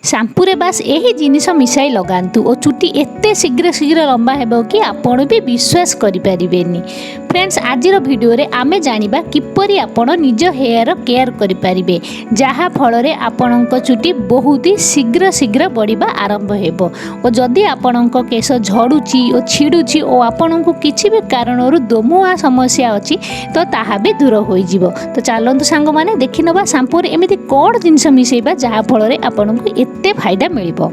Shampoo रे बास यही जिनिस मिसाई लगातु और चुटी एते शीघ्र शीघ्र लंबा हेबो कि आपण भी विश्वास करि परिबेनी। फ्रेंड्स आज वीडियो रे आमे जानिबा किपरि आपण निज हेयर केयर करि परिबे जहा फल रे आपणक चुटी बहुत ही शीघ्र शीघ्र बढ़िबा आरंभ हेबो। और जदि आपणक केश झड़ुची और छिड़ुची और आपणक किछि भी कारणरू दोमुआ समस्या अछि तो ताहा भी दूर होई जिवो। तो चलंतु सांग माने देखि नबा शैम्पू रे एमिति कोन जिनिस मिसेबा जहा फल रे आपणक एते फायदा मिलिबो।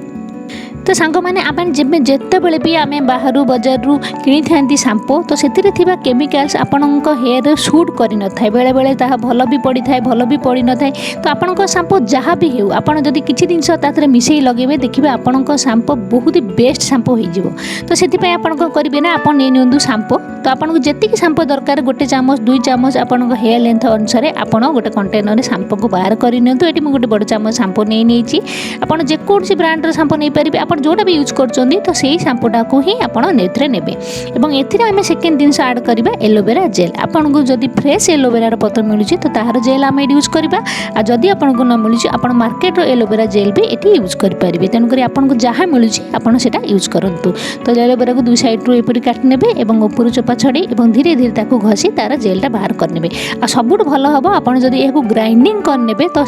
तो सांग मैंने आम जिते बड़े भी आम बाहर बजार कि था शैम्पू तो से केमिकाल्स आपण हेयर सूट कर न था बेले बेले भल भी पड़ी था भल भी पड़ी न था। तो आपण शैम्पू जहाँ भी हो आपड़ जदि किसी जिनस मिसई लगे देखिए आपण शैम्पू बहुत ही बेस्ट शैम्पू हो। तो से करेंगे ना आप नहीं शैम्पू तो आपको जी शैम्पू दरकार गोटे चामच 2 चामच आपण हेयर लेंथ अनुसार आप गोटे कंटेनर शैम्पू को बाहर करनी ये गोटे बड़ चामच शैम्पू नहीं आपड़ जेकोसी ब्रांडर शैम्पू नहीं पारे आप जोटा भी यूज कर तो सही शैम्पूटा को ही आपड़ नेबे। एवं एम सेकेंड जिन आड करवा एलोवेरा जेल आपन को जदि फ्रेश एलोवेरा पत्र मिलूँ तो तार जेल आम यूज करवा जदि आपको न मिलूँ आप मार्केट एलोवेरा जेल भी ये यूज करेंगे। तेणुक आपको जहाँ मिलूँ आपटा यूज करूँ। तो एलोवेरा को 2 साइड्रु एपरी काटिने और ऊपर चोपा छड़ी और धीरे धीरे घसी तार जेलटा बाहर करने। आ सबुठ भल हम आप जब ग्राइंडिंग करने तो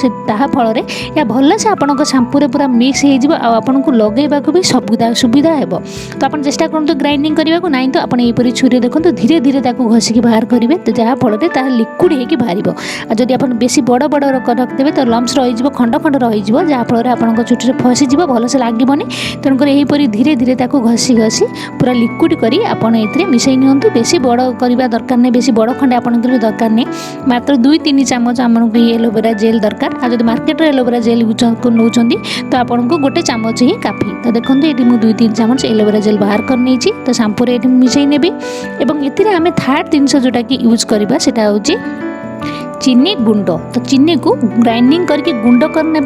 फल या भलसे आपण शैम्पू पूरा मिक्स हो लगेगा भी सुविधा है। तो आप चेष्टा करूँ ग्राइंडिंग करने को ना तो आप यहपरी छुरी देखो धीरे धीरे घसिकी बाहर करेंगे तो जहाँ फल लिक्विड होकर बाहर। जदि आप बेसी बड़ बड़ रखिदेवे तो लम्स रही खंड खंड रही जहाँ फल आप चुटी फसीज भलसे लगभग। तेणुक यहपरी धीरे धीरे घसी घसी पूरा लिक्विड कर मिसई नियंतु। बेसी बड़ करवा दरकार नहीं बेसी बड़ खंडे आप दरकार नहीं मात्र 2-3 चामच आमको एलोवेरा जेल दरकार। आ जब मार्केट एलोवेरा जेल नौ तो आपको गोटे चामच ही काफी। तो देखो ये मुझे 2-3 चामच एलोवेरा जेल बाहर कर नहीं तो शैम्पू रे मिसई नेबी। एवं ये आम थर्ड जिनस जोटा कि यूज करवा सेटा होची चीनी गुंड। तो चीनी को ग्राइंडिंग करके गुंड करने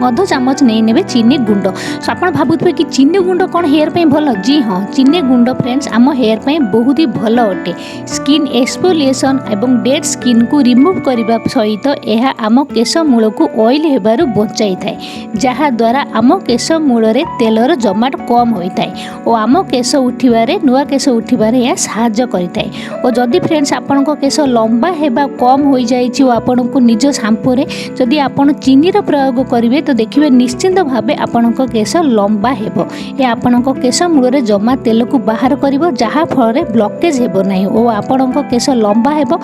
अध चामच नहीं ने चीनी गुंड। सो आप भावुए कि चीनी गुंड कौन हेयर पे भल। जी हाँ चीनी गुंड फ्रेंड्स आम हेयर पे बहुत ही भल अटे। स्किन एक्सफोलिएशन एवं डेड स्किन को रिमूव करने सहित यह आम केश मूल को ऑयल हेबारु बचाई थाए जहाँ द्वारा आम केश मूल रे तेलर जमाट कम होता है और आम केश उठिबारे नुआ केश उठिबारे यह साहाय्य करिथाए। और जदि फ्रेंड्स आपण केश लंबा हेबा कम हो जाए आपण को निज शैम्पू रे जदि आपण चीनी रो प्रयोग करेंगे तो देखिए निश्चिंत भाव आपण केश लंबा हेबो। या आपण केश मूल रे जमा तेल को बाहर करिवो जहाँ फल ब्लॉकेज हेबो नहीं और आपण केश लंबा हेबो।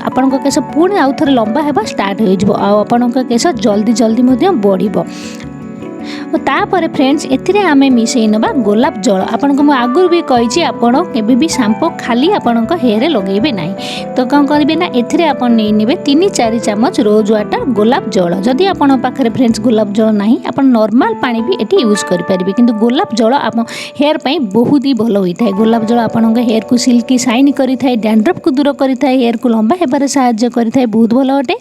आपण केश पुणी आउ थरे लंबा हेबा स्टार्ट हो जिवो आ आपण केश जल्दी जल्दी मध्य बढ़िबो। और तापर फ्रेंड्स एथिरे आमे मिसई नबा गोलाप जल। आपन को आगुर भी कही आपण केबे भी शैम्पू खाली आपण हेयर लगेबे नहीं। तो कौन करेंगे ना एथिरे आपण नहीं नेबे 3-4 चामच रोज वाटर गोलाप जल। जदि आपण पाखरे फ्रेंड्स गोलाप जल नहीं आपण नॉर्मल पानी भी एटी यूज कर परिबे किंतु गोलाप जल आप हेयर पे बहुत ही भल होता है। गोलाप जल आपण हेयर को सिल्की शाइन करिथाए डैंड्रफ को दूर करिथाए हेयर को लंबा हेबारे सहायता करिथाए बहुत भल अटे।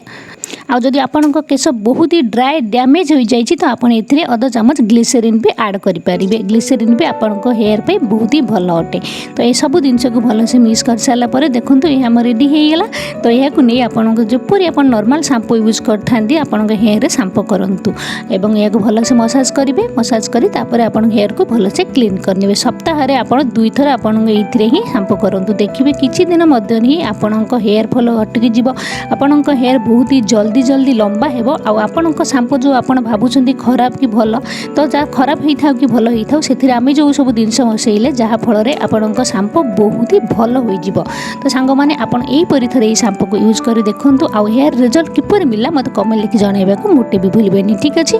आ जदि आपण केश बहुत ही ड्राई डैमेज हो जाइए तो आप अध चामच ग्लिसरीन भी ऐड करेंगे। ग्लिसरीन भी आपण हेयर पे बहुत ही भल अटे। तो ये सब जिनस को भलसे मिक्स कर सारापर देखो ये आम रेडी होगा। तो यह नहीं आपको जपरी आप नॉर्मल शैम्पू यूज करते आपण हेयर रे शैम्पू करूँ एवं यह भलसे मसाज करेंगे। मसाज कर हेयर को भलसे क्लीन करने सप्ताह आप 2 थर आपण ही शैम्पू करूँ। देखिए किसी दिन मध्य ही आपण हेयर फॉल हटकी जीव आपण हेयर बहुत ही जल्दी जल्दी लंबा हेबो। आपण शैम्पू जो आप भावुं खराब कि भल तो जहाँ खराब होता कि भल होता से आम जो सब जिनस मसैले जहाँ फल आपण शैम्पू बहुत ही भल हो। तो सांग मैंने आपड़ यहीपरी थे शैम्पू को यूज कर देखूँ। आ हेयर रिजल्ट किपर मिला मत कमेंट लिखि जनइबा को मोटे भी भूलें। ठीक अच्छे।